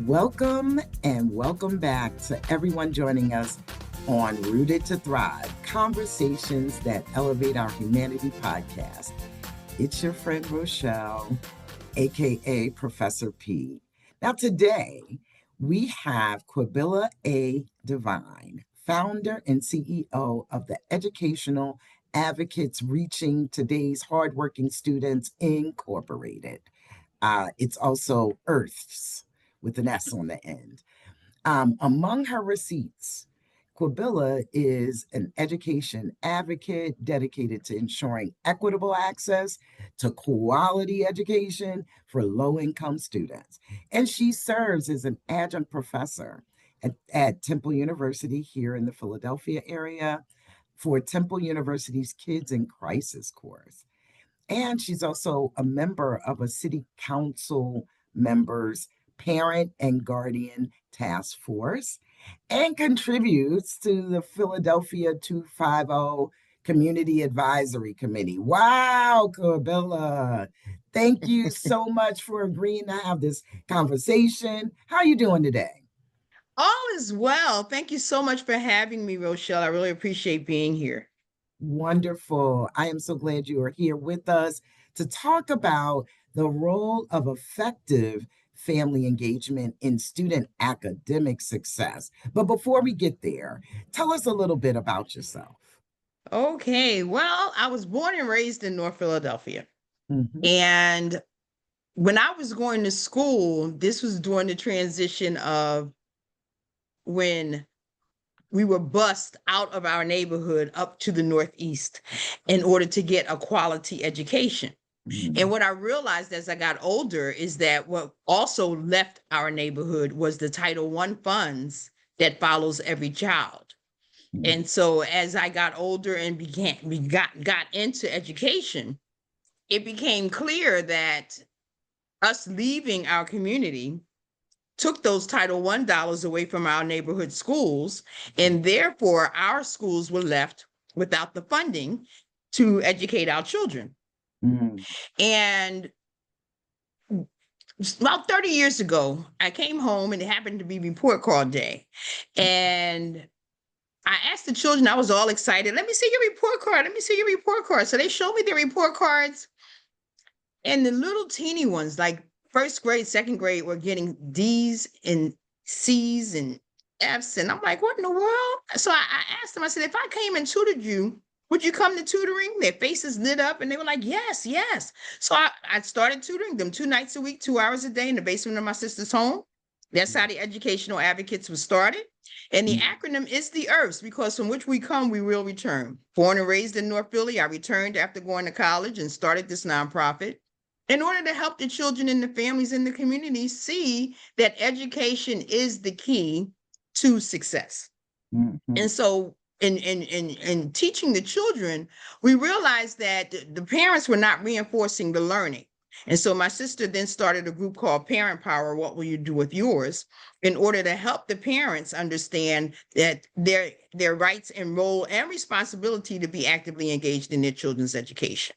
Welcome and welcome back to everyone joining us on Rooted to Thrive, Conversations that Elevate Our Humanity podcast. It's your friend Rochelle, aka Professor P. Now today we have Quibila A. Divine, founder and CEO of the Educational Advocates Reaching Today's Hardworking Students Incorporated. It's also Earths with an S on the end. Among her receipts, Quibila is an education advocate dedicated to ensuring equitable access to quality education for low-income students. And she serves as an adjunct professor at Temple University here in the Philadelphia area for Temple University's Kids in Crisis course. And she's also a member of a city council members parent and guardian task force and contributes to the Philadelphia 250 Community Advisory Committee. Wow, Quibila. Thank you so much for agreeing to have this conversation. How are you doing today? All is well. Thank you so much for having me, Rochelle. I really appreciate being here. Wonderful. I am so glad you are here with us to talk about the role of effective family engagement in student academic success. But before we get there, tell us a little bit about yourself. Okay. Well, I was born and raised in North Philadelphia. Mhm. And when I was going to school, this was during the transition of when we were bused out of our neighborhood up to the Northeast in order to get a quality education. And what I realized as I got older is that what also left our neighborhood was the Title I funds that follows every child. And so as I got older and got into education, it became clear that us leaving our community took those Title I dollars away from our neighborhood schools, and therefore our schools were left without the funding to educate our children. Mm. And about 30 years ago, I came home and it happened to be report card day. And I asked the children, I was all excited, let me see your report card. Let me see your report card. So they showed me their report cards. And the little teeny ones, like first grade, second grade, were getting D's and C's and F's. And I'm like, what in the world? So I asked them, I said, if I came and tutored you, would you come to tutoring? Their faces lit up and they were like, yes, yes. So I started tutoring them 2 nights a week, 2 hours a day in the basement of my sister's home. That's how the Educational Advocates was started. And the acronym is the EARTHs, because from which we come, we will return. Born and raised in North Philly, I returned after going to college and started this nonprofit in order to help the children and the families in the community see that education is the key to success. Mm-hmm. And so in teaching the children, we realized that the parents were not reinforcing the learning. And so my sister then started a group called Parent Power, What Will You Do With Yours? In order to help the parents understand that their rights and role and responsibility to be actively engaged in their children's education.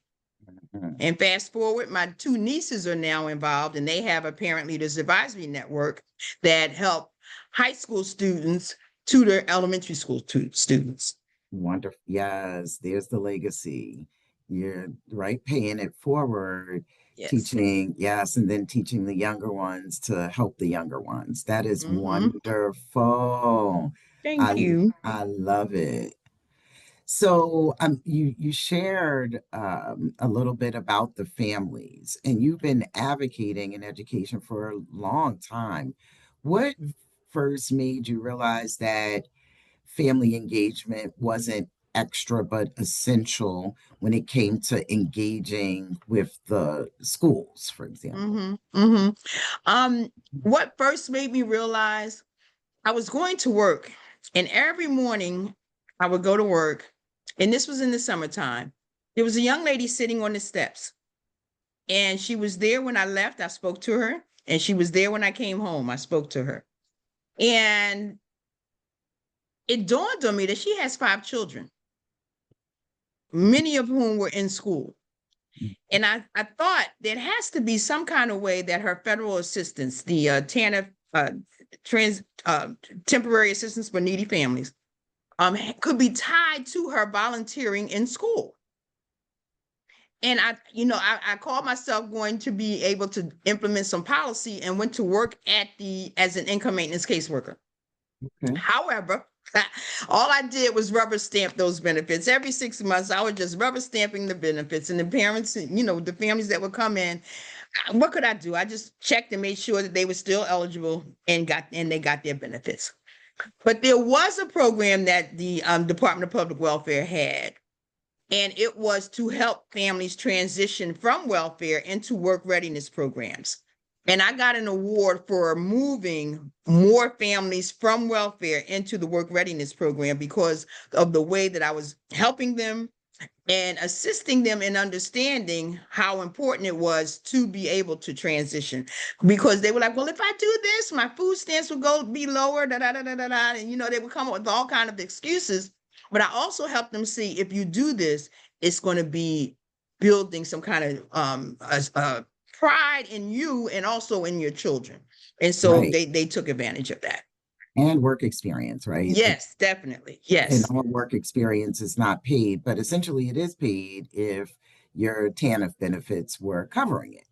And fast forward, my 2 nieces are now involved, and they have a Parent Leaders Advisory Network that help high school students tutor elementary school students. Wonderful. Yes, there's the legacy. You're right, paying it forward, Yes. teaching, yes, and then teaching the younger ones to help the younger ones. That is wonderful. Thank you. I love it. So you shared a little bit about the families, and you've been advocating in education for a long time. What first made you realize that family engagement wasn't extra but essential when it came to engaging with the schools, for example? What first made me realize I was going to work, and every morning I would go to work, and this was in the summertime. There was a young lady sitting on the steps, and she was there when I left. I spoke to her, and she was there when I came home. I spoke to her. And it dawned on me that she has 5 children, many of whom were in school. And I thought there has to be some kind of way that her federal assistance, the TANF uh, trans temporary assistance for needy families could be tied to her volunteering in school. And I called myself going to be able to implement some policy and went to work as an income maintenance caseworker. Okay. However, all I did was rubber stamp those benefits. Every 6 months, I was just rubber stamping the benefits, and the parents, the families that would come in, what could I do? I just checked and made sure that they were still eligible and they got their benefits. But there was a program that the Department of Public Welfare had, and it was to help families transition from welfare into work readiness programs. And I got an award for moving more families from welfare into the work readiness program because of the way that I was helping them and assisting them in understanding how important it was to be able to transition, because they were like, well, if I do this, my food stamps will be lower, da, da, da, da, da, da. And, they would come up with all kinds of excuses. But I also helped them see, if you do this, it's going to be building some kind of pride in you and also in your children. And so Right. they took advantage of that. And work experience, right? Yes, definitely. And Yes. all work experience is not paid, but essentially it is paid if your TANF benefits were covering it.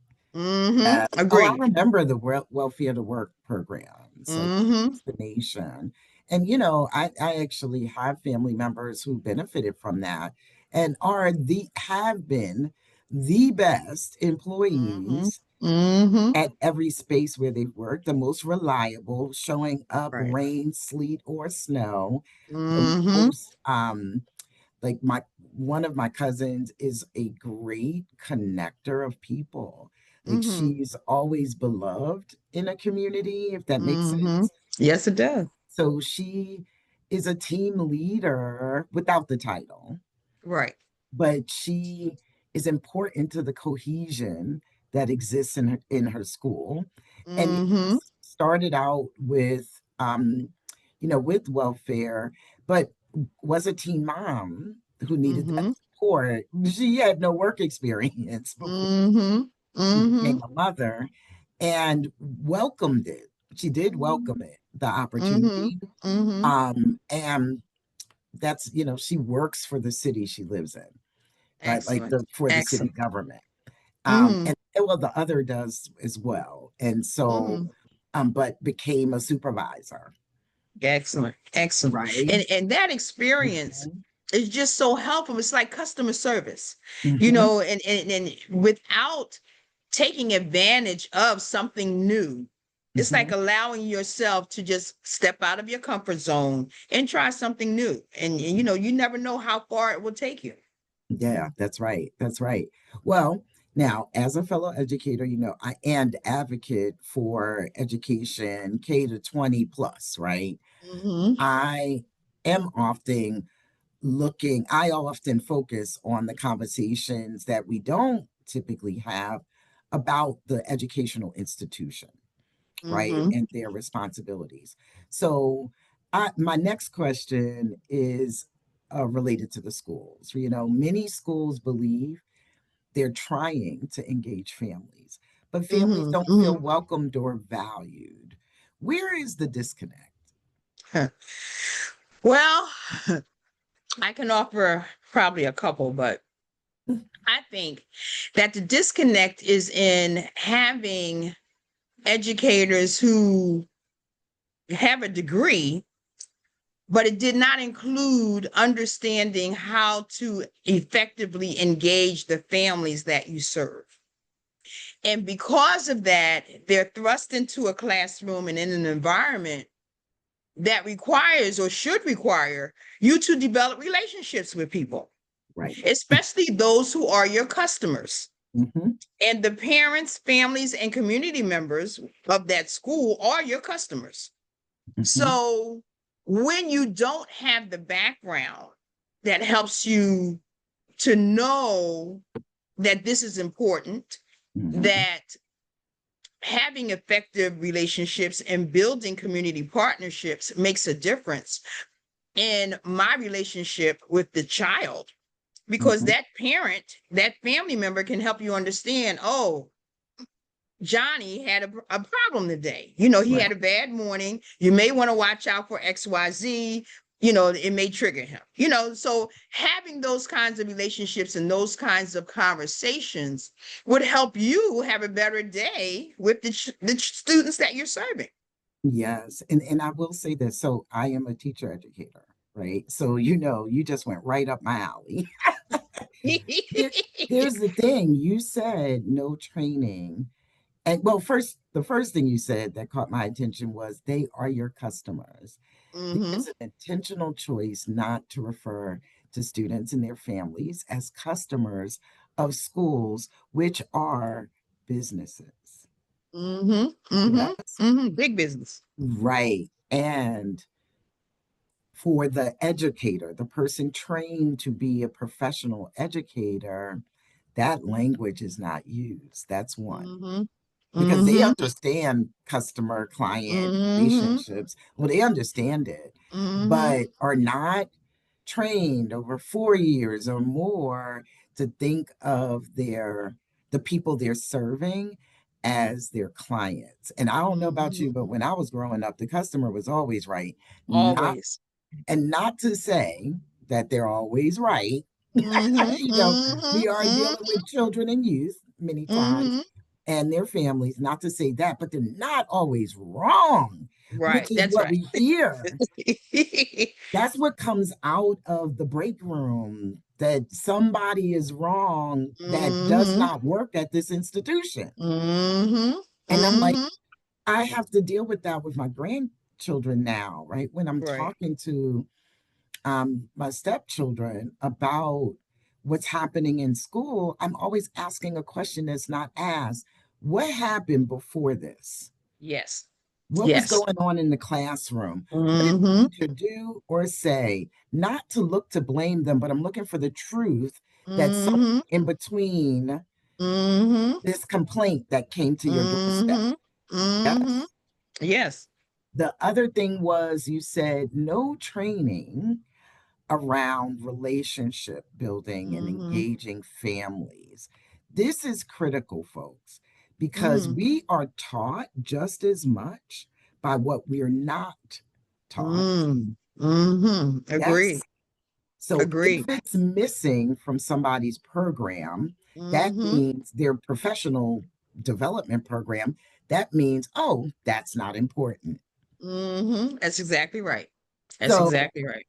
I Agreed. remember the welfare to work programs like Mm-hmm. the Nation. And, I actually have family members who benefited from that and have been the best Mm-hmm. employees Mm-hmm. at every space where they've worked, the most reliable, showing up Right. rain, sleet, or snow, the Mm-hmm. most like one of my cousins is a great connector of people. Like Mm-hmm. she's always beloved in a community, if that makes Mm-hmm. sense. Yes, it does. So she is a team leader without the title, Right. but she is important to the cohesion that exists in her school. And Mm-hmm. started out with welfare, but was a teen mom who needed that Mm-hmm. support. She had no work experience before Mm-hmm. she Mm-hmm. became a mother and welcomed it. She did welcome it, the Mm-hmm. opportunity. Mm-hmm. And that's, she works for the city she lives in, right? Like Excellent. for the city Excellent. government. Mm-hmm. And well, the other does as well. And so, Mm-hmm. but became a supervisor, Excellent. Excellent. right? And that experience Mhm. is just so helpful. It's like customer service, Mhm. and without taking advantage of something new. It's like Mhm. allowing yourself to just step out of your comfort zone and try something new. And you never know how far it will take you. Yeah, that's right. That's right. Well, now, as a fellow educator, I and advocate for education K to 20 plus, right? Mm-hmm. I I often focus on the conversations that we don't typically have about the educational institution, right? Mm-hmm. And their responsibilities. So, my next question is related to the schools. Many schools believe they're trying to engage families, but families Mm-hmm. don't feel Mm-hmm. welcomed or valued. Where is the disconnect? Well, I can offer probably a couple, but I think that the disconnect is in having educators who have a degree, but it did not include understanding how to effectively engage the families that you serve. And because of that, they're thrust into a classroom and in an environment that requires or should require you to develop relationships with people, Right. especially those who are your customers. Hmm. And the parents, families, and community members of that school are your customers. Hmm. So when you don't have the background that helps you to know that this is important, Hmm. that having effective relationships and building community partnerships makes a difference in my relationship with the child, because Hmm. that parent, that family member can help you understand, oh, Johnny had a problem today. You know, he Right. had a bad morning. You may want to watch out for XYZ. You know, it may trigger him. You know, so having those kinds of relationships and those kinds of conversations would help you have a better day with the students that you're serving. Yes. And I will say this. So I am a teacher educator, right? So, you know, you just went right up my alley. Here, here's the thing. You said no training. And well, the first thing you said that caught my attention was they are your customers. Mm-hmm. There's an intentional choice not to refer to students and their families as customers of schools, which are businesses. Mm-hmm. Mm-hmm. Yes. Mm-hmm. Big business. Right. And for the educator, the person trained to be a professional educator, that language is not used. That's one. Mm-hmm. Because they Mm-hmm. understand customer client Mm-hmm. relationships. Well, they understand it, Mm-hmm. but are not trained over 4 years or more to think of the people they're serving as their clients. And I don't know about Mm-hmm. you, but when I was growing up, the customer was always right. Not Always. and not to say that they're always right. Mm-hmm. You know, we are Mm-hmm. dealing with children and youth many times Mm-hmm. and their families, not to say that, but they're not always wrong, which Right. is That's what right. we hear. That's what comes out of the break room, that somebody is wrong that does Mm-hmm. not work at this institution. Mm-hmm. And I'm like, Mm-hmm. I have to deal with that with my grandchildren now, right? When I'm Right. talking to my stepchildren about what's happening in school, I'm always asking a question that's not asked. What happened before this? Yes. What was Yes. going on in the classroom? What did the Mm-hmm. teacher do or say? Not to look to blame them, but I'm looking for the truth that somewhere Mm-hmm. in between Mm-hmm. this complaint that came to your doorstep. Mm-hmm. Mm-hmm. Yes. Yes. The other thing was you said no training around relationship building and Mm-hmm. engaging families. This is critical, folks, because Mm-hmm. we are taught just as much by what we're not taught. Mm-hmm. Yes. Agree. So if Agree. it's missing from somebody's program, that Mm-hmm. means their professional development program, that means, oh, that's not important. Mm-hmm. That's exactly right. That's So exactly right.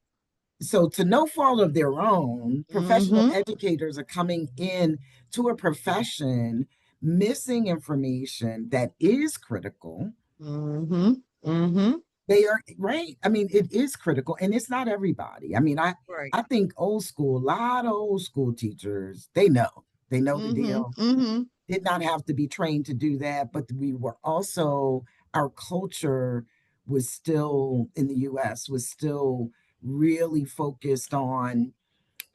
to no fault of their own, professional Mm-hmm. educators are coming in to a profession missing information that is critical. Mm-hmm. Mm-hmm. They are right. I mean, it is critical, and it's not everybody. I mean, Right. I think old school, a lot of old school teachers, they know the Mm-hmm. deal. Mm-hmm. Did not have to be trained to do that, but we were also our culture was still in the U.S. was still really focused on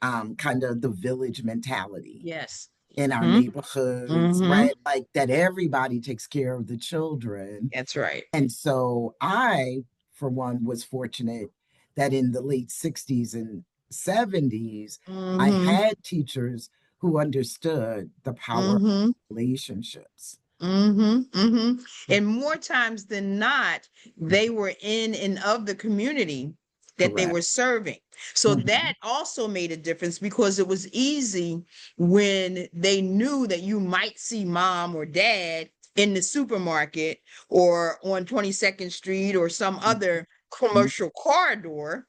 kind of the village mentality Yes. in our Mm-hmm. neighborhoods, Mm-hmm. right? Like that everybody takes care of the children. That's right. And so I, for one, was fortunate that in the late 60s and 70s, I Mm-hmm. had teachers who understood the power of Mm-hmm. relationships. Mm-hmm. Mm-hmm. And more times than not, they were in and of the community that they Correct. were serving. So Mhm. that also made a difference because it was easy when they knew that you might see mom or dad in the supermarket or on 22nd Street or some other Mhm. commercial corridor.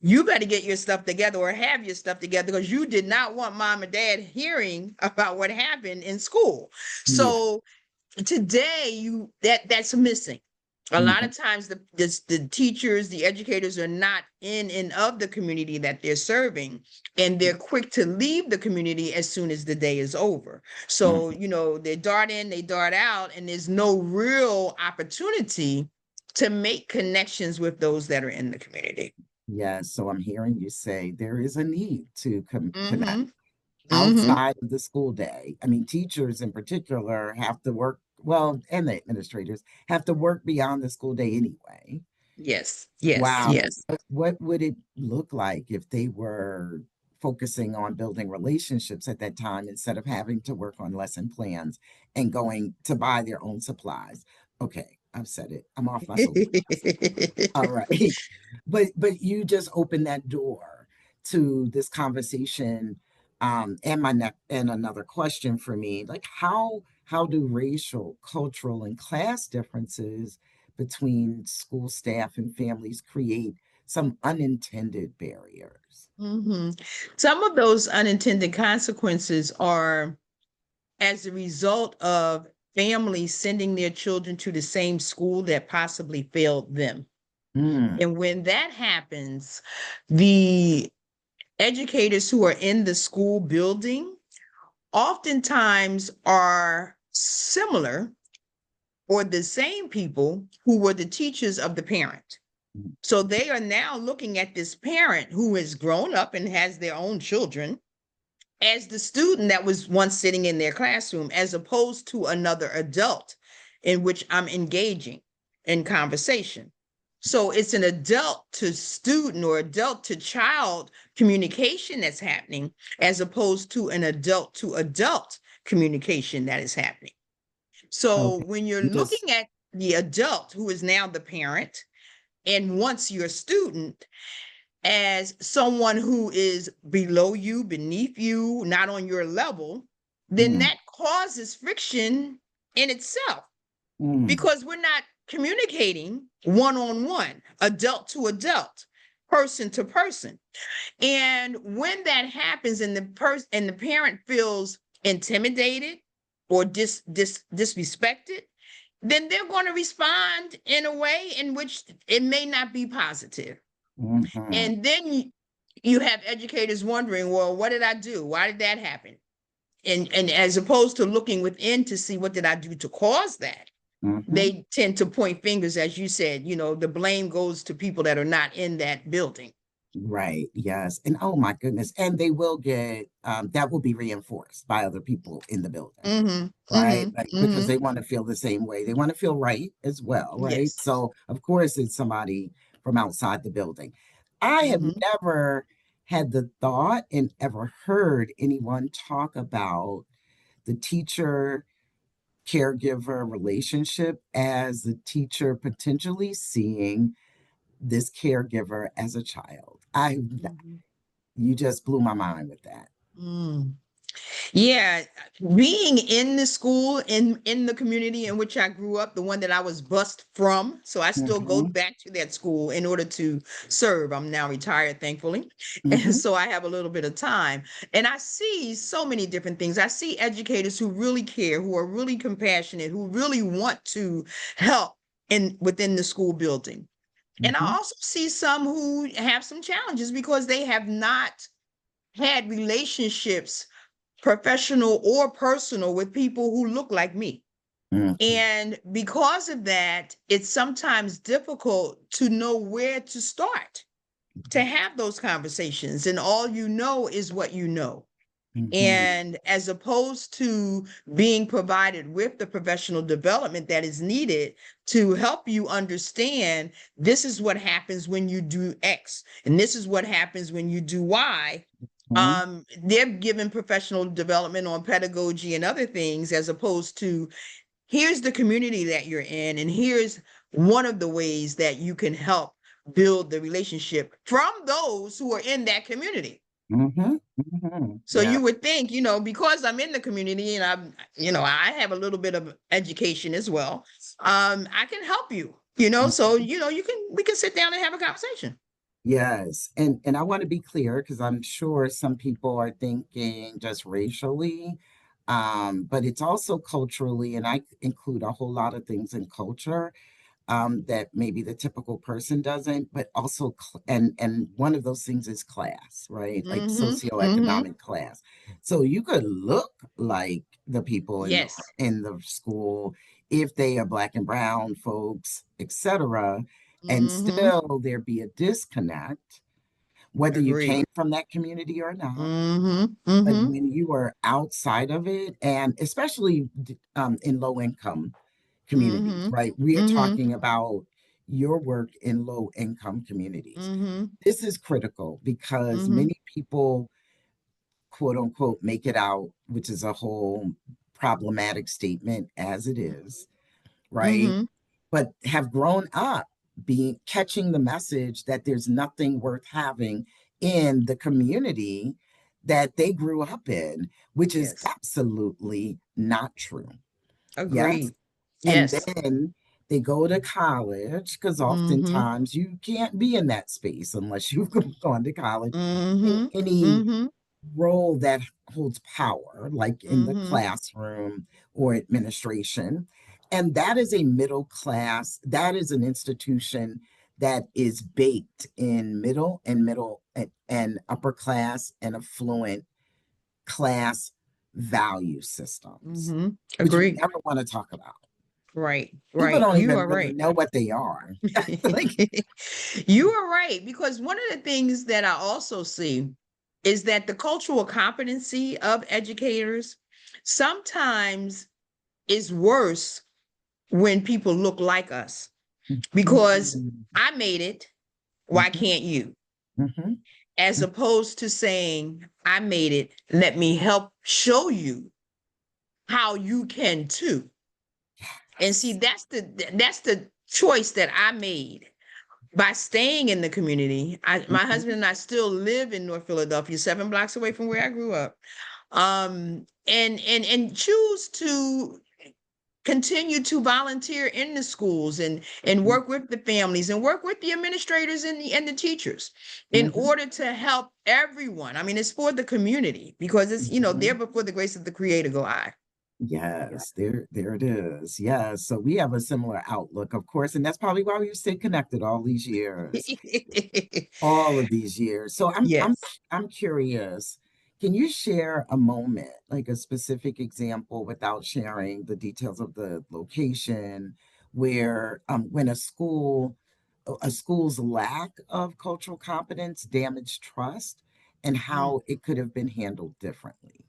You better get your stuff together or have your stuff together because you did not want mom and dad hearing about what happened in school. Yeah. So today that's missing a lot Mhm. of times. The teachers, the educators are not in and of the community that they're serving, and they're quick to leave the community as soon as the day is over. So Mhm. you know, they dart in, they dart out, and there's no real opportunity to make connections with those that are in the community. Yes. So I'm hearing you say there is a need to connect Mm-hmm. Mm-hmm. outside of the school day. I mean, teachers in particular have to work, well, and the administrators have to work beyond the school day anyway. Yes, yes, Wow. yes. What would it look like if they were focusing on building relationships at that time instead of having to work on lesson plans and going to buy their own supplies. Okay, I've said it. I'm off my soapbox. All right. But you just opened that door to this conversation. And and another question for me, like how do racial, cultural, and class differences between school staff and families create some unintended barriers? Some of those unintended consequences are as a result of families sending their children to the same school that possibly failed them. Mm, And when that happens, the educators who are in the school building oftentimes are similar or the same people who were the teachers of the parent. So they are now looking at this parent who has grown up and has their own children as the student that was once sitting in their classroom, as opposed to another adult in which I'm engaging in conversation. So it's an adult to student or adult to child communication that's happening, as opposed to an adult to adult communication that is happening. So okay. when you're You just looking at the adult who is now the parent and once your student, as someone who is below you, beneath you, not on your level, then mm, that causes friction in itself mm, because we're not communicating one on one, adult to adult, person to person. And when that happens and the parent feels intimidated or disrespected, then they're going to respond in a way in which it may not be positive. mhm, And then you have educators wondering, well, what did I do? Why did that happen? And as opposed to looking within to see what did I do to cause that, mhm. they tend to point fingers, as you said, the blame goes to people that are not in that building. Right. Yes. And oh my goodness. And they will get that will be reinforced by other people in the building. Mm-hmm. Right? Mm-hmm. Like because Mm-hmm. they want to feel the same way. They want to feel right as well, right? Yes. So of course it's somebody from outside the building. I have Mm-hmm. never had the thought and ever heard anyone talk about the teacher caregiver relationship as the teacher potentially seeing this caregiver as a child. I Mm-hmm. You just blew my mind with that. Mm. Yeah, being in the school in the community in which I grew up, the one that I was bused from, so I still go Hmm. back to that school in order to serve. I'm now retired, thankfully, and Hmm. so I have a little bit of time. And I see so many different things. I see educators who really care, who are really compassionate, who really want to help in within the school building. And I Hmm. also see some who have some challenges because they have not had relationships, professional or personal, with people who look like me. Hmm. And because of that, it's sometimes difficult to know where to start to have those conversations. And all you know is what you know. Hmm. And as opposed to being provided with the professional development that is needed to help you understand this is what happens when you do X, and this is what happens when you do Y. Hmm. They're given professional development on pedagogy and other things, as opposed to here's the community that you're in, and here's one of the ways that you can help build the relationship from those who are in that community. Hmm. Hmm. So Yeah. you would think, because I'm in the community and I have a little bit of education as well. I can help you, so we can sit down and have a conversation. Yes. And I want to be clear because I'm sure some people are thinking just racially, but it's also culturally, and I include a whole lot of things in culture. That maybe the typical person doesn't, but also, and one of those things is class, right? Like Mm-hmm. Mm-hmm. socioeconomic class. So you could look like the people Yes. in the school if they are black and brown folks, etc., and Mm-hmm. still there be a disconnect, whether you Agreed. came from that community or not. Mm-hmm. But Mm-hmm. when you are outside of it, and especially in low income communities, Mm-hmm. right? We are Mm-hmm. talking about your work in low income communities. Mm-hmm. This is critical because Mm-hmm. many people, quote unquote make it out, which is a whole problematic statement as it is, right? Mm-hmm. But have grown up being catching the message that there's nothing worth having in the community that they grew up in, which is Yes. absolutely not true. Yes. Agreed. And Yes. then they go to college because Mm-hmm. oftentimes you can't be in that space unless you've gone to college in Mm-hmm. any Mm-hmm. role that holds power, like in the Mm-hmm. classroom or administration. And that is a middle class, that is an institution that is baked in middle and upper class and affluent class value systems, Mm-hmm. which we Agreed. never want to talk about. Right. People Right. don't You even are really right. know what they are. Like, You are right. Because one of the things that I also see is that the cultural competency of educators sometimes is worse when people look like us. Because mm, I made it, why mhm, can't you? mhm, As opposed to saying, I made it, let me help show you how you can too. And see, yes. that's the choice that I made by staying in the community. My Mhm, husband and I still live in North Philadelphia, 7 blocks away from where I grew up. And choose to continue to volunteer in the schools and mhm, work with the families and work with the administrators and the teachers in mhm, order to help everyone. I mean, it's for the community because it's, there mhm. before the grace of the creator go I. Yeah. Yes, there it is. Yes. So we have a similar outlook, of course, and that's probably why we stay connected all these years, all of these years. So Yes. I'm curious. Can you share a moment, like a specific example, without sharing the details of the location, where when a school's lack of cultural competence damaged trust, and Mm. how it could have been handled differently?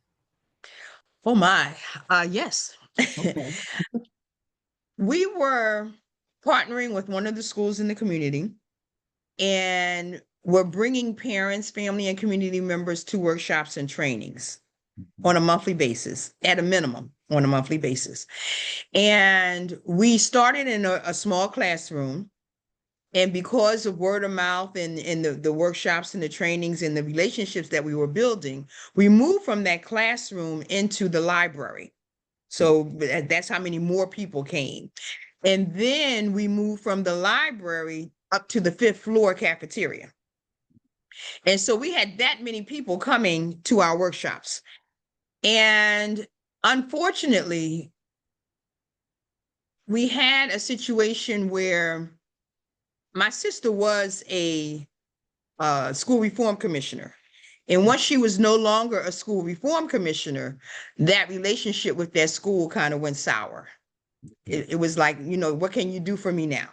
Oh my. Yes. Okay. We were partnering with one of the schools in the community, and we're bringing parents, family, and community members to workshops and trainings on a monthly basis, at a minimum, on a monthly basis. And we started in a small classroom. And because of word of mouth and the workshops and the trainings and the relationships that we were building, we moved from that classroom into the library. So that's how many more people came. And then we moved from the library up to the fifth floor cafeteria. And so we had that many people coming to our workshops. And unfortunately, we had a situation where my sister was a school reform commissioner. And once she was no longer a school reform commissioner, that relationship with that school kind of went sour. It was like, what can you do for me now?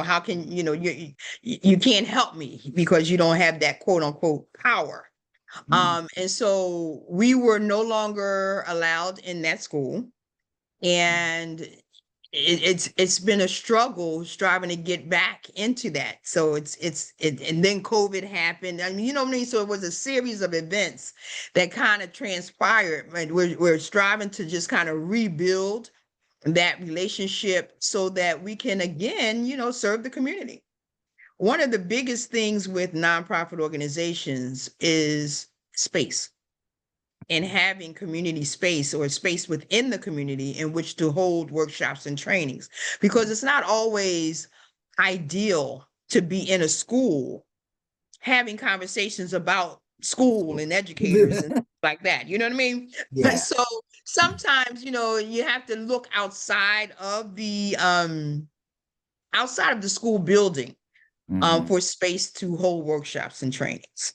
How can, you can't help me because you don't have that quote unquote power. Mm, And so we were no longer allowed in that school. And it's been a struggle striving to get back into that. So and then COVID happened. I mean, you know what I mean? So it was a series of events that kind of transpired. And we're striving to just kind of rebuild that relationship so that we can again, serve the community. One of the biggest things with nonprofit organizations is space, and having community space or space within the community in which to hold workshops and trainings, because it's not always ideal to be in a school having conversations about school and educators and like that. You know what I mean? yeah. So sometimes, you have to look outside of the school building Mhm. for space to hold workshops and trainings.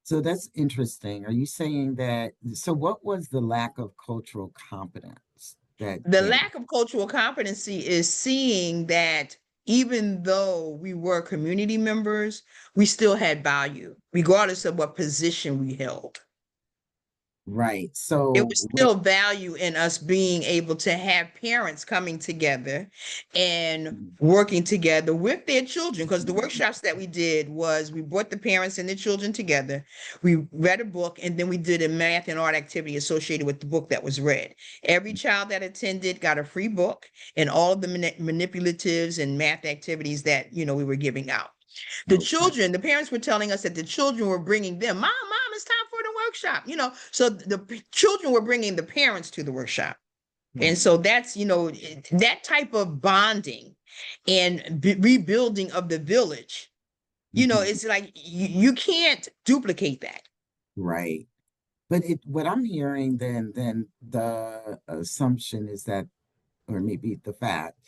So that's interesting. Are you saying that? So, what was the lack of cultural competence that The damaged? lack of cultural competency is seeing that even though we were community members, we still had value, regardless of what position we held. Right. There So was when, still value in us being able to have parents coming together and working together with their children. Because the workshops that we did was we brought the parents and the children together. We read a book, and then we did a math and art activity associated with the book that was read. Every child that attended got a free book and all of the manipulatives and math activities that, we were giving out. okay. The parents were telling us that the children were bringing them, mom, it's time for the workshop, So the children were bringing the parents to the workshop. And Right. so that's, that type of bonding and rebuilding of the village, Mhm. it's like you can't duplicate that. Right. But what I'm hearing then the assumption is that, or maybe the fact,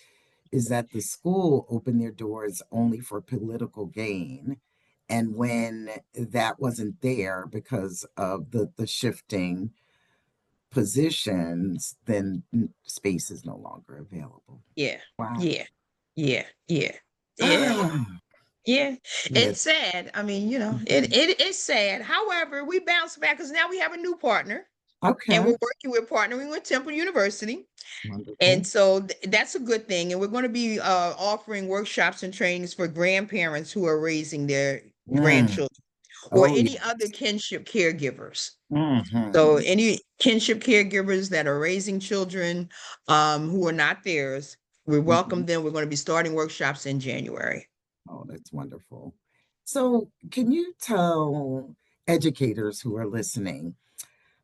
is that the school opened their doors only for political gain. And when that wasn't there because of the shifting positions, then space is no longer available. Yeah. Wow. Yeah. Yeah. Yeah. Yeah. Ah, Yeah, yeah. it's sad. I mean, Mhm. it is sad. However, we bounce back because now we have a new partner, and Okay. we're partnering with Temple University. Wonderful. And so that's a good thing. And we're going to be offering workshops and trainings for grandparents who are raising their Mm. grandchildren or Oh, any yeah. other kinship caregivers. So Hmm. any kinship caregivers that are raising children who are not theirs, we welcome Hmm. them. We're going to be starting workshops in January. Oh, that's wonderful. So, can you tell educators who are listening,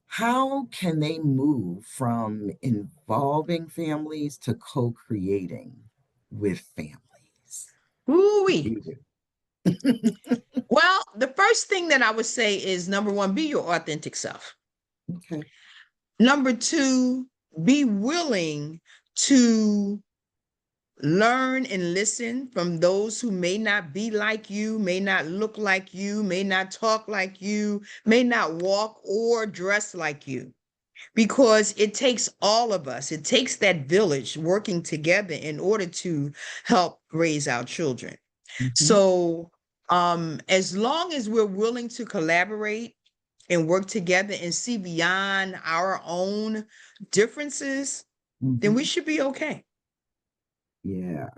how can they move from involving families to co-creating with families? What do Ooh-wee. you do? Well, the first thing that I would say is number one, be your authentic self. Okay. Number two, be willing to learn and listen from those who may not be like you, may not look like you, may not talk like you, may not walk or dress like you, because it takes all of us. It takes that village working together in order to help raise our children. Hmm. So, as long as we're willing to collaborate and work together and see beyond our own differences, then we Hmm. should be okay. Yeah.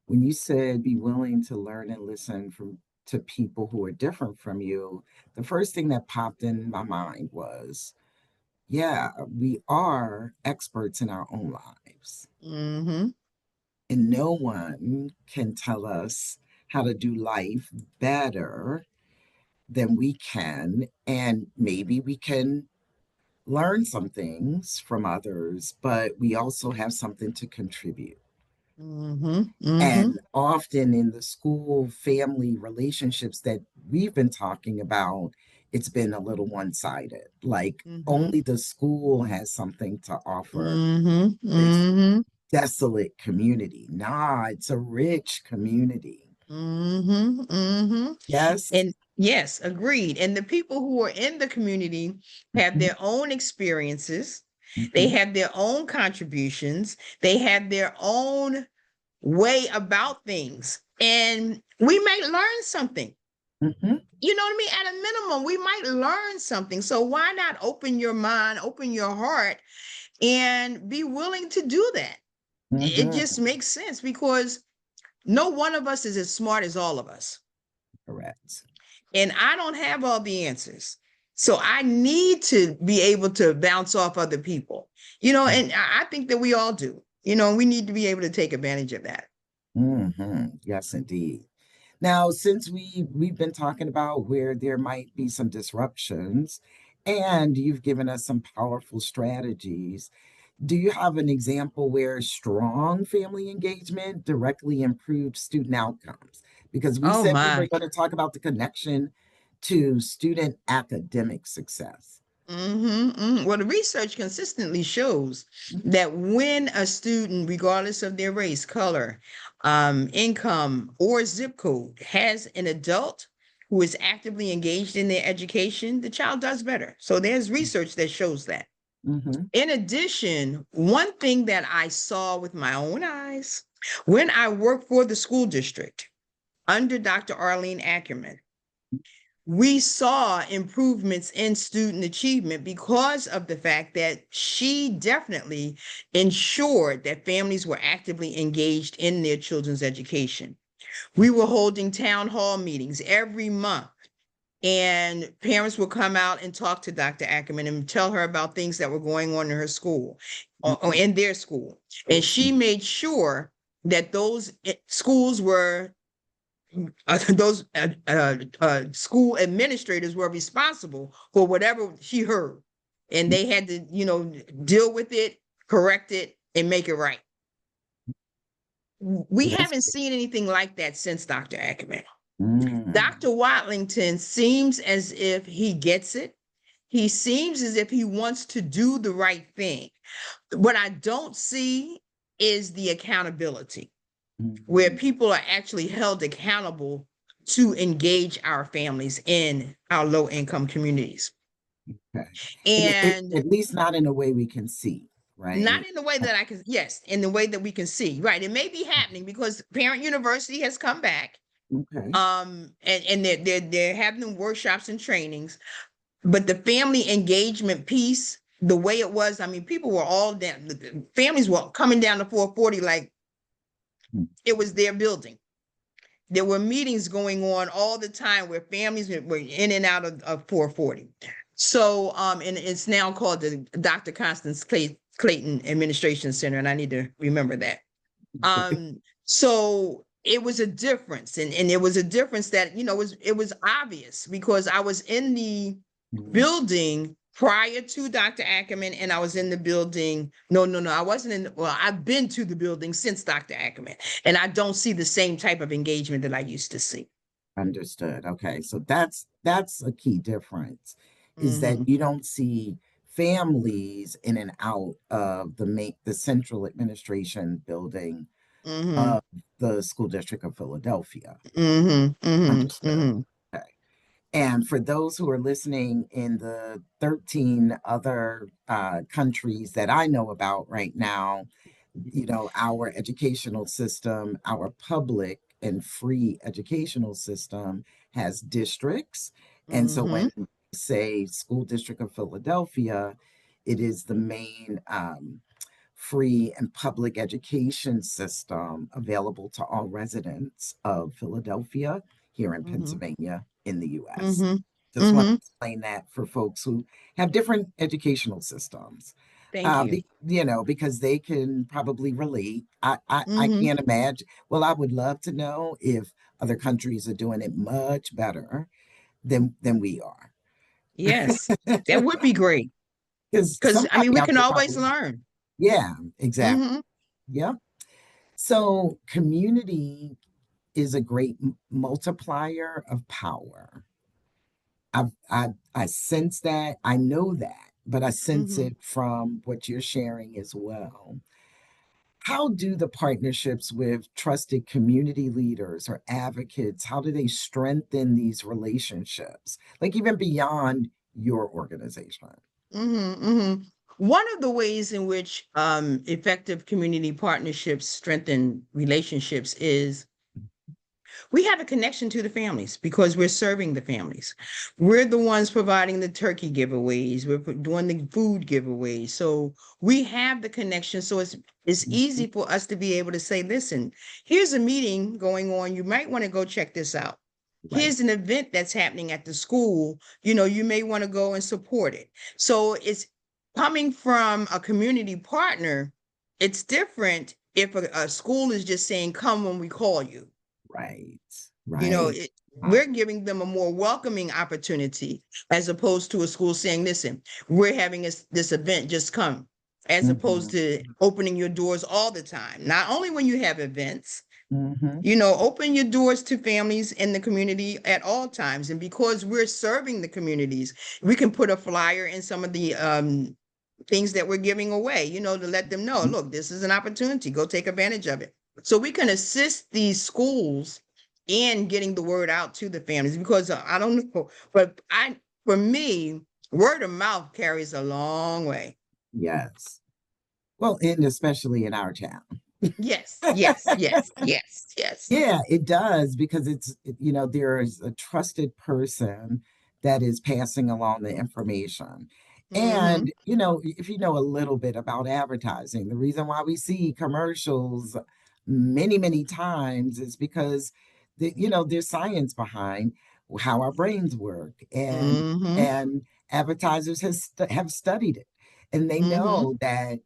When you said be willing to learn and listen from to people who are different from you, the first thing that popped in my mind was, yeah, we are experts in our own lives. Mm-hmm. And no one can tell us how to do life better than we can. And maybe we can learn some things from others, but we also have something to contribute. Mm-hmm. Mm-hmm. And often in the school family relationships that we've been talking about, it's been a little one sided. Like Mm-hmm. only the school has something to offer Mm-hmm. this Mm-hmm. desolate community. Nah, it's a rich community. Mm-hmm. Mm-hmm. Yes. And yes, agreed. And the people who are in the community have Mhm, their own experiences, they mhm, have their own contributions, they have their own way about things. And we may learn something. mhm, You know what I mean? At a minimum, we might learn something. So why not open your mind, open your heart, and be willing to do that? It just mhm. makes sense because no one of us is as smart as all of us. Correct. And I don't have all the answers. So I need to be able to bounce off other people, and I think that we all do, and we need to be able to take advantage of that. Yes, indeed. Now, since we've been talking about where there might be some disruptions, and you've given us some powerful strategies, do you have an example where strong family engagement directly improved student outcomes? Because we Oh said we were my. going to talk about the connection to student academic success. Well, the research consistently shows that when a student, regardless of their race, color, income, or zip code, has an adult who is actively engaged in their education, the child does better. So there's research that shows that. Mm-hmm. In addition, one thing that I saw with my own eyes when I worked for the school district under Dr. Arlene Ackerman, we saw improvements in student achievement because of the fact that she definitely ensured that families were actively engaged in their children's education. We were holding town hall meetings every month, and parents would come out and talk to Dr. Ackerman and tell her about things that were going on in her school or in their school. And she made sure that those schools were those school administrators were responsible for whatever she heard, and they had to, deal with it, correct it, and make it right. We haven't seen anything like that since Dr. Ackerman. Dr. Watlington seems as if he gets it. He seems as if he wants to do the right thing. What I don't see is the accountability, where people are actually held accountable to engage our families in our low-income communities. Okay. And at least not in a way we can see, right? not in the way that I can, yes, in the way that we can see, right? It may be happening because Parent University has come back. Okay. And they're having workshops and trainings, but the family engagement piece, the way it was, I mean, people were all down, the families were coming down to 440 like it was their building. There were meetings going on all the time where families were in and out of 440. So, and it's now called the Dr. Constance Clayton Administration Center, and I need to remember that. So it was a difference, and it was a difference that, it was obvious because I was in the building prior to Dr. Ackerman, and I was in the building. No, I wasn't in. Well, I've been to the building since Dr. Ackerman, and I don't see the same type of engagement that I used to see. Understood. Okay, so that's a key difference, is that you don't see families in and out of the central administration building of the school district of Philadelphia. Understood. Okay. And for those who are listening in the 13 other countries that I know about right now, our educational system, our public and free educational system has districts. And so when we say School District of Philadelphia, it is the main free and public education system available to all residents of Philadelphia here in Pennsylvania in the US. Just want to explain that for folks who have different educational systems. Thank you. Because they can probably relate. I can't imagine. Well, I would love to know if other countries are doing it much better than we are. Yes, that would be great. Because I mean, we can always learn. Yeah, exactly. Yeah. So community is a great multiplier of power. I sense that. I know that, but I sense it from what you're sharing as well. How do the partnerships with trusted community leaders or advocates, how do they strengthen these relationships? Like even beyond your organization? One of the ways in which effective community partnerships strengthen relationships is we have a connection to the families because we're serving the families. We're the ones providing the turkey giveaways. We're doing the food giveaways. So we have the connection. So it's easy for us to be able to say, listen, here's a meeting going on. You might want to go check this out. Right. Here's an event that's happening at the school. You may want to go and support it. So it's coming from a community partner. It's different if a school is just saying, come when we call you. Right. Right. We're giving them a more welcoming opportunity as opposed to a school saying, listen, we're having this event, just come, as opposed to opening your doors all the time. Not only when you have events, open your doors to families in the community at all times. And because we're serving the communities, we can put a flyer in some of the things that we're giving away, to let them know, look, this is an opportunity, go take advantage of it. So we can assist these schools in getting the word out to the families, because I don't know, but for me, word of mouth carries a long way. Yes. Well, and especially in our town. Yes, yes, yes, yes, yes. Yeah, it does because there is a trusted person that is passing along the information. Mm-hmm. And, if you know a little bit about advertising, the reason why we see commercials many, many times is because there's science behind how our brains work, Mm-hmm. and advertisers have studied it. And they Mm-hmm. know that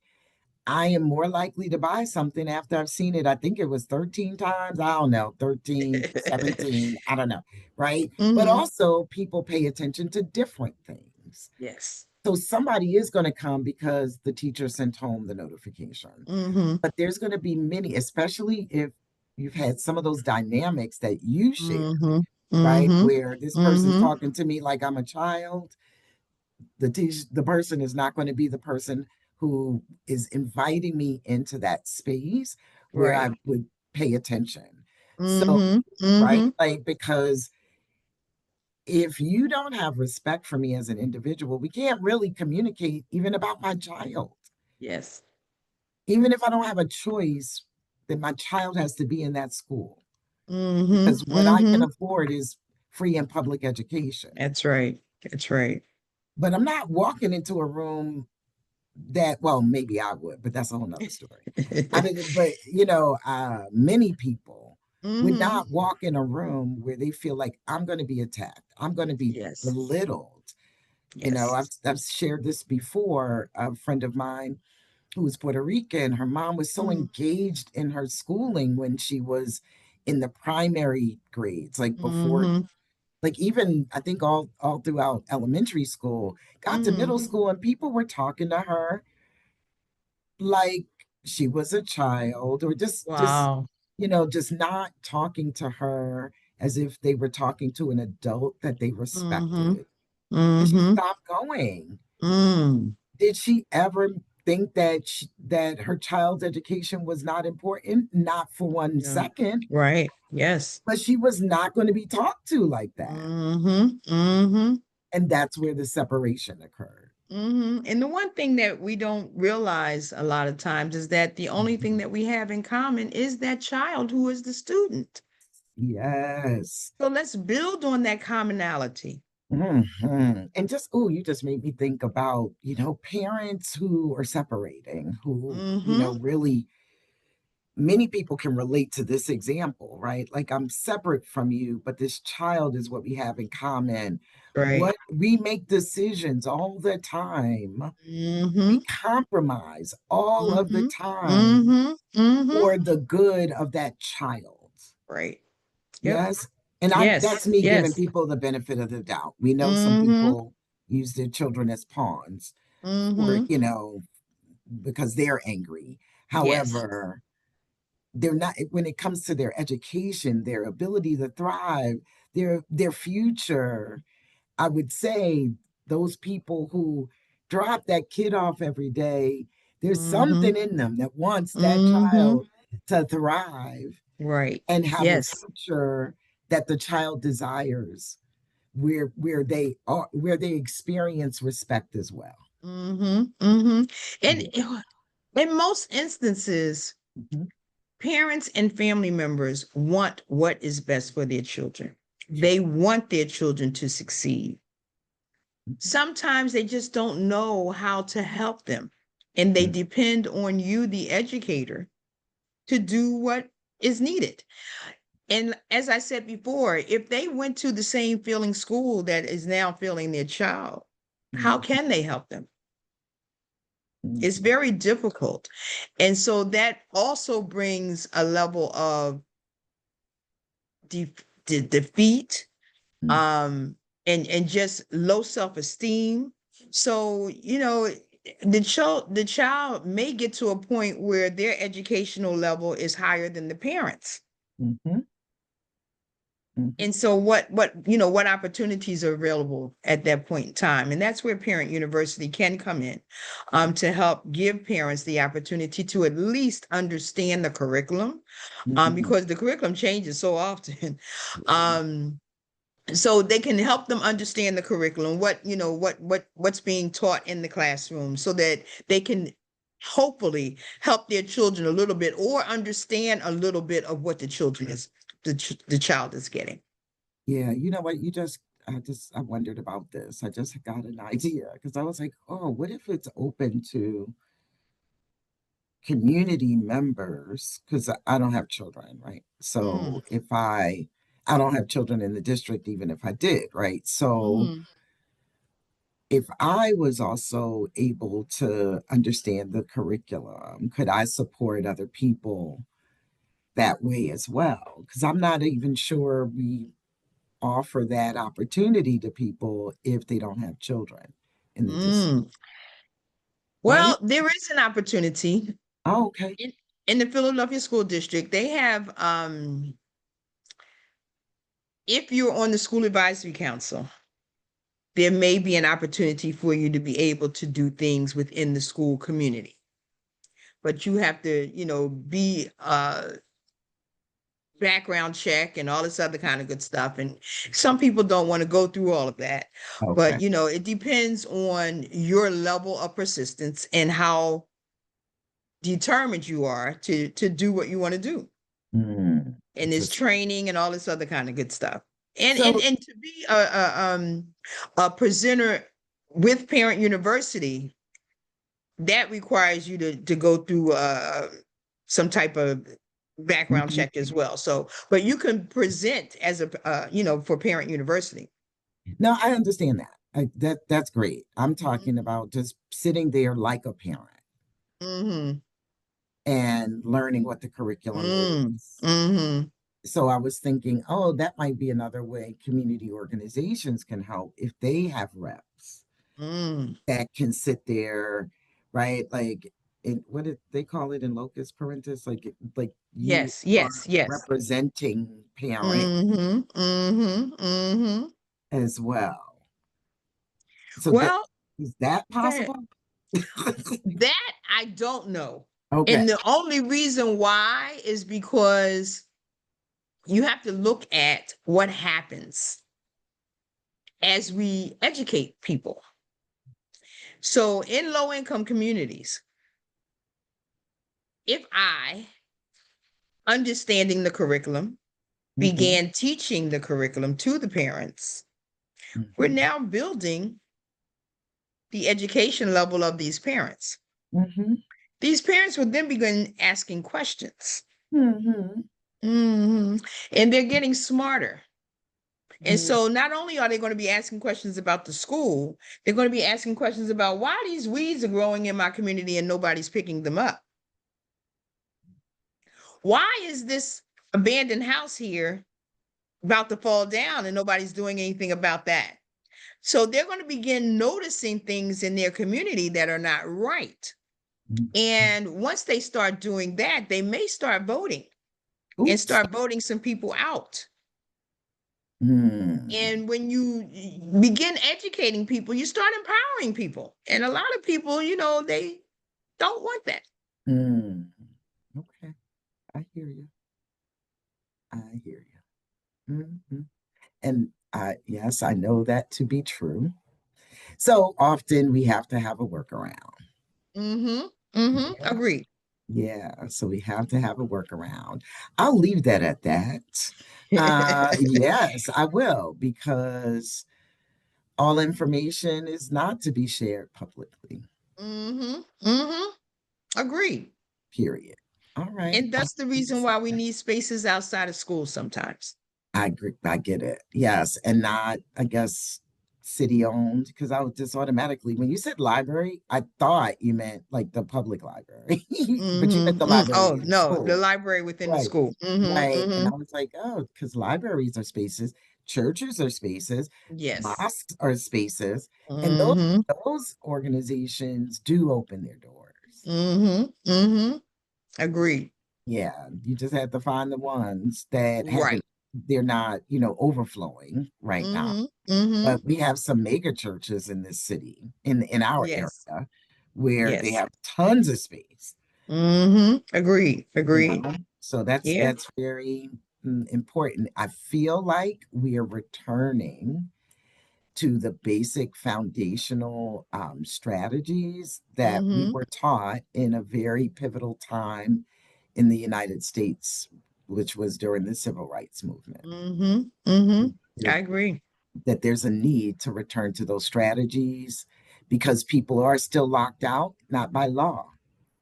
I am more likely to buy something after I've seen it. I think it was 13 times. I don't know, 13, 17. I don't know. Right. But Mm-hmm. also, people pay attention to different things. Yes. So somebody is going to come because the teacher sent home the notification. Mm-hmm. But there's going to be many, especially if you've had some of those dynamics that you share, Mm-hmm. right? Mm-hmm. Where this person's Mm-hmm. talking to me like I'm a child, the person is not going to be the person who is inviting me into that space where I Right. would pay attention. So, Mm-hmm. right, Mm-hmm. like, because if you don't have respect for me as an individual, we can't really communicate even about my child. Yes. Even if I don't have a choice, then my child has to be in that school, Mm-hmm. because what I can Mm-hmm. afford is free and public education. That's right. That's right. But I'm not walking into a room that, well, maybe I would, but that's a whole nother story. I mean, but many people would Mm-hmm. not walk in a room where they feel like I'm going to be attacked, I'm going to be Yes. belittled. I've Yes. shared this before. A friend of mine who was Puerto Rican, her mom was so Mm-hmm. engaged in her schooling when she was in the primary grades, like before, Mm-hmm. like even I think all throughout elementary school, got to Mm-hmm. middle school, and people were talking to her like she was a child, or Wow. just not talking to her as if they were talking to an adult that they Mm-hmm. respected. And she Mm-hmm. stopped going. Mm. Did she ever think that that her child's education was not important? Not for one No. second. Right. Yes. But she was not going to be talked to like that. Mm-hmm. Mm-hmm. And that's where the separation occurred. Mm-hmm. And the one thing that we don't realize a lot of times is that the only thing Mhm. that we have in common is that child who is the student. Yes. So let's build on that commonality. And you just made me think about, parents who are separating, who, Mm-hmm. really many people can relate to this example, right? Like, I'm separate from you, but this child is what we have in common. Right. What we make decisions all the time, Mm-hmm. we compromise all of the Mm-hmm. time Mm-hmm. Mm-hmm. for the good of that child. Right. Yep. Yes. And Yes. that's me giving Yes. people the benefit of the doubt. We know some Mm-hmm. people use their children as pawns, or, Mm-hmm. because they're angry. Yes. However, they're not, when it comes to their education, their ability to thrive, their future. I would say those people who drop that kid off every day, there's Mm-hmm. something in them that wants that Mm-hmm. child to thrive Right. and have a Yes. future that the child desires, where they experience respect as well. Mm-hmm. Mm-hmm. And Yeah. in most instances, Mhm. parents and family members want what is best for their children. They want their children to succeed. Sometimes they just don't know how to help them, and they Mhm. depend on you, the educator, to do what is needed. And as I said before, if they went to the same failing school that is now failing their child, how Mhm. can they help them? It's Mhm. very difficult. And so that also brings a level of defeat, Mhm. um, and just low self-esteem. So, the child may get to a point where their educational level is higher than the parents. Mhm. Mhm. And so what opportunities are available at that point in time? And that's where Parent University can come in, to help give parents the opportunity to at least understand the curriculum, Mhm. because the curriculum changes so often. Um, so they can help them understand the curriculum, what's being taught in the classroom, so that they can hopefully help their children a little bit or understand a little bit of what the child is getting. Yeah, you know what? I wondered about this. I just got an idea because I was like, oh, what if it's open to community members? Because I don't have children, right? Mm, So I don't have children in the district, even if I did, right? So mm, if I was also able to understand the curriculum, could I support other people that way as well? Because I'm not even sure we offer that opportunity to people if they don't have children in the district, mm. right? Well, there is an opportunity Oh, okay. in, in the Philadelphia School District. They have, if you're on the school advisory council, there may be an opportunity for you to be able to do things within the school community. But you have to, be background check and all this other kind of good stuff. And some people don't want to go through all of that. Okay. But, it depends on your level of persistence and how determined you are to do what you want to do. And It's there's a, training and all this other kind of good stuff. And and so, and to be a presenter with Parent University, that requires you to go through some type of background mhm. check as well. So, but you can present as a for Parent University. No, I understand that. That's great. I'm Mm-hmm. talking about just sitting there like a parent Mm-hmm. and learning what the curriculum is. Mm-hmm. So I was thinking, oh, that might be another way community organizations can help if they have reps Mm. that can sit there, right? Like in what did they call it in locus parentis? Like you Yes, are yes, yes. representing parent Mm-hmm. Mm-hmm. Mm-hmm. as well. So that Well, is that go ahead. possible? That I don't know. Okay. And the only reason why is because you have to look at what happens as we educate people. So in low income communities, if I, understanding the curriculum, Hmm. began teaching the curriculum to the parents, we're Hmm. now building the education level of these parents. Hmm. These parents would then begin asking questions. Hmm. Mhm. And they're getting smarter. And Hmm. so not only are they going to be asking questions about the school, they're going to be asking questions about why these weeds are growing in my community and nobody's picking them up. Why is this abandoned house here about to fall down and nobody's doing anything about that? So they're going to begin noticing things in their community that are not right. And once they start doing that, they may start voting and Oops. start voting some people out. Hmm. And when you begin educating people, you start empowering people. And a lot of people, they don't want that. Hmm. Okay. I hear you. I hear you. Hmm. And yes, I know that to be true. So often we have to have a workaround. Mm-hmm. Mm-hmm. Yeah. Agreed. Yeah. So we have to have a workaround. I'll leave that at that. Yes, I will, because all information is not to be shared publicly, Mm-hmm. Mm-hmm. Agreed. period. All right. And that's the reason why we need spaces outside of school sometimes. I agree. I get it. Yes. And not, I guess, city owned, because I was just automatically, when you said library, I thought you meant like the public library, but you meant the Mm-hmm. library Oh, in no, the school. library within the Right. school. Mm-hmm. Right. And Mm-hmm. I was like, oh, because libraries are spaces, churches are spaces, Yes. mosques are spaces, and Mm-hmm. those organizations do open their doors. Mm-hmm. Mm-hmm. Agreed. Yeah, you just have to find the ones that Right. haven't, they're not, overflowing right now. Mm-hmm. Mm-hmm. But we have some mega churches in this city, in our Yes. area, where they Yes. have tons of space, Mm-hmm. Agreed. you Agreed. know. So that's Yeah. that's very important. I feel like we are returning to the basic foundational strategies that we Mm-hmm. were taught in a very pivotal time in the United States, which was during the civil rights movement. Mm-hmm. Mm-hmm. I That, agree. that there's a need to return to those strategies because people are still locked out, not by law,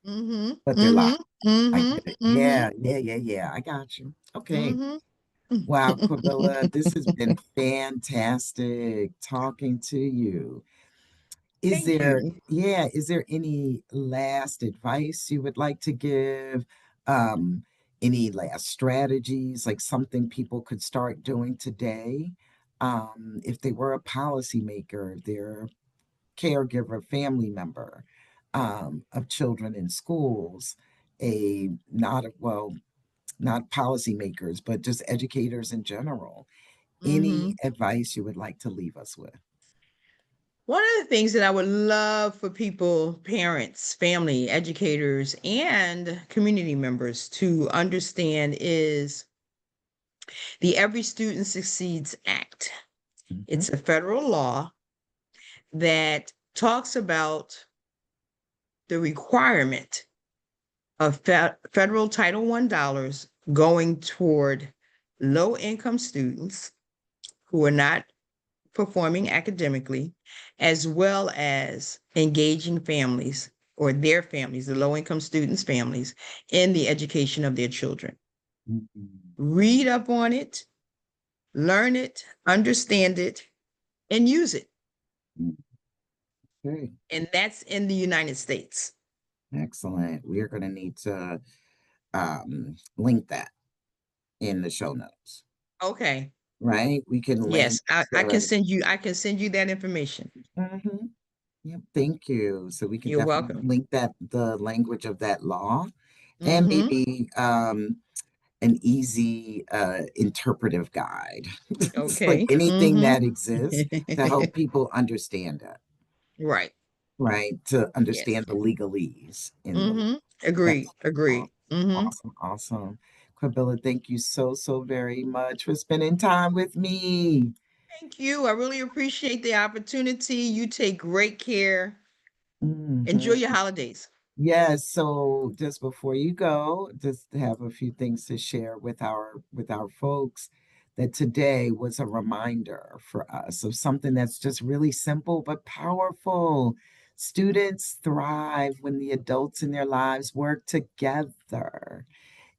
Mm-hmm. but they're Mm-hmm. locked. I Mm-hmm. get it. Mm-hmm. Yeah, yeah, yeah, yeah. I got you. Okay. Mm-hmm. Wow, Quibila, this has been fantastic talking to you. Thank you. Is there any last advice you would like to give? Um, any last strategies, like something people could start doing today? If they were a policymaker, if they're a caregiver, family member, of children in schools, a not well, not policymakers, but just educators in general. Mm-hmm. Any advice you would like to leave us with? One of the things that I would love for people, parents, family, educators, and community members to understand is the Every Student Succeeds Act. Mhm. It's a federal law that talks about the requirement of federal Title I dollars going toward low income students who are not performing academically, as well as engaging families or their families, the low income students' families, in the education of their children. Mhm. Read up on it, learn it, understand it, and use it. Okay, And that's in the United States. excellent. We are going to need to link that in the show notes, Okay. right? We can link Yes, I can to. send you that information. Mhm. Yep, thank you. So we can You're definitely welcome. link that, the language of that law, and Mm-hmm. maybe an easy interpretive guide. It's like Okay. anything Mm-hmm. that exists to help people understand it, Right. right? To Yes. understand the legalese in the law. Mm-hmm. That's Agree. awesome, Agree. Mm-hmm. awesome, awesome. Quibilla, thank you so, so very much for spending time with me. Thank you. I really appreciate the opportunity. You take great care. Enjoy Mhm. your holidays. Yes, so just before you go, just have a few things to share with our folks that today was a reminder for us of something that's just really simple but powerful. Students thrive when the adults in their lives work together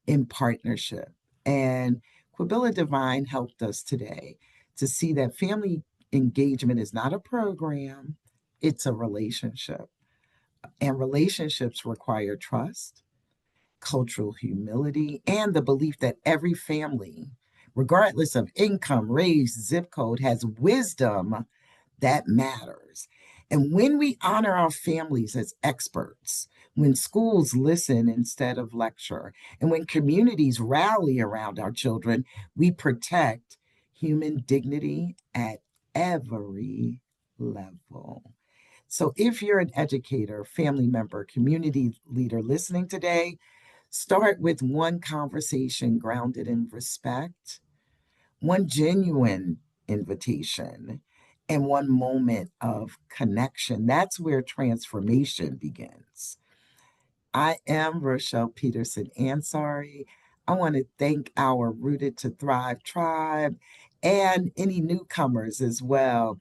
in partnership. And Quibilla Divine helped us today to see that family engagement is not a program, it's a relationship. And relationships require trust, cultural humility, and the belief that every family, regardless of income, race, zip code, has wisdom that matters. And when we honor our families as experts, when schools listen instead of lecture, and when communities rally around our children, we protect human dignity at every level. So if you're an educator, family member, community leader listening today, start with one conversation grounded in respect, one genuine invitation, and one moment of connection. That's where transformation begins. I am Rochelle Peterson-Ansari. I want to thank our Rooted to Thrive tribe and any newcomers as well.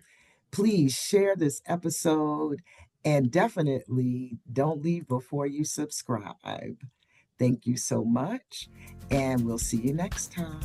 Please share this episode and definitely don't leave before you subscribe. Thank you so much, and we'll see you next time.